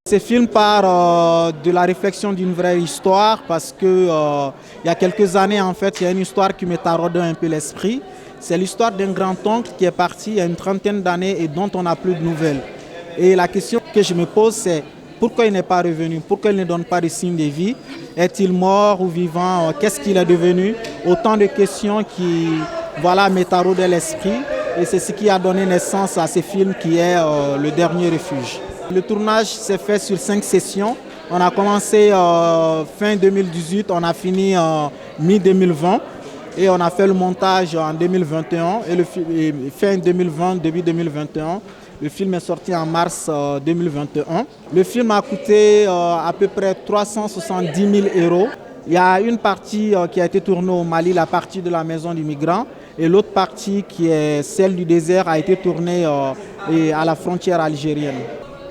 Ce film part de la réflexion d'une vraie histoire parce que il y a quelques années, en fait, il y a une histoire qui me taraudait un peu l'esprit. C'est l'histoire d'un grand-oncle qui est parti il y a une trentaine d'années et dont on n'a plus de nouvelles. Et la question que je me pose, c'est pourquoi il n'est pas revenu? Pourquoi il ne donne pas de signe de vie? Est-il mort ou vivant? Qu'est-ce qu'il est devenu? Autant de questions qui voilà, me taraudaient l'esprit. Et c'est ce qui a donné naissance à ce film qui est Le Dernier Refuge. Le tournage s'est fait sur 5 sessions. On a commencé fin 2018, on a fini mi-2020 et on a fait le montage en 2021 et fin 2020, début 2021. Le film est sorti en mars 2021. Le film a coûté à peu près 370 000 €. Il y a une partie qui a été tournée au Mali, la partie de la maison du migrant, et l'autre partie qui est celle du désert a été tournée à la frontière algérienne.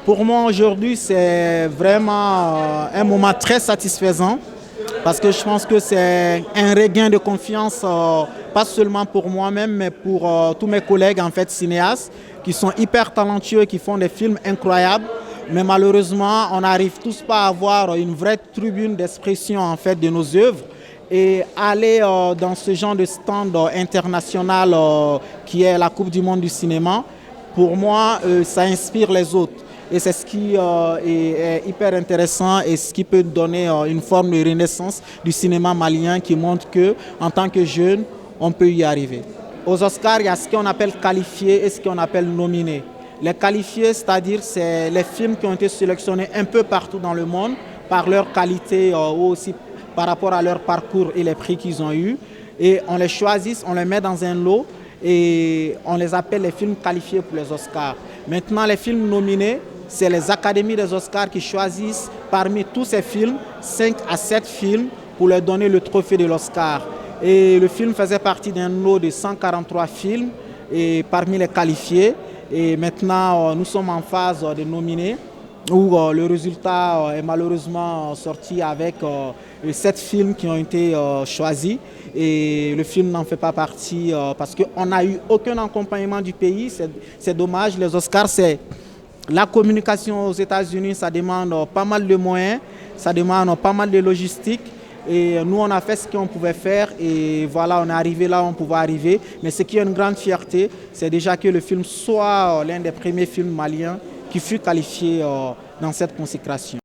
Pour moi aujourd'hui, c'est vraiment un moment très satisfaisant parce que je pense que c'est un regain de confiance, pas seulement pour moi-même, mais pour tous mes collègues en fait, cinéastes qui sont hyper talentueux, qui font des films incroyables. Mais malheureusement, on n'arrive tous pas à avoir une vraie tribune d'expression en fait, de nos œuvres. Et aller dans ce genre de stand international qui est la Coupe du monde du cinéma, pour moi, ça inspire les autres. Et c'est ce qui est hyper intéressant et ce qui peut donner une forme de renaissance du cinéma malien qui montre qu'en tant que jeune, on peut y arriver. Aux Oscars, il y a ce qu'on appelle qualifiés et ce qu'on appelle nominés. Les qualifiés, c'est-à-dire c'est les films qui ont été sélectionnés un peu partout dans le monde par leur qualité ou aussi par rapport à leur parcours et les prix qu'ils ont eus. Et on les choisit, on les met dans un lot et on les appelle les films qualifiés pour les Oscars. Maintenant, les films nominés, c'est les académies des Oscars qui choisissent parmi tous ces films 5 à 7 films pour leur donner le trophée de l'Oscar. Et le film faisait partie d'un lot de 143 films et parmi les qualifiés. Et maintenant, nous sommes en phase de nominés où le résultat est malheureusement sorti avec 7 films qui ont été choisis. Et le film n'en fait pas partie parce qu'on n'a eu aucun accompagnement du pays. C'est dommage. Les Oscars, c'est la communication aux États-Unis, ça demande pas mal de moyens, ça demande pas mal de logistique. Et nous, on a fait ce qu'on pouvait faire et voilà, on est arrivé là où on pouvait arriver. Mais ce qui est une grande fierté, c'est déjà que le film soit l'un des premiers films maliens qui fut qualifié dans cette consécration.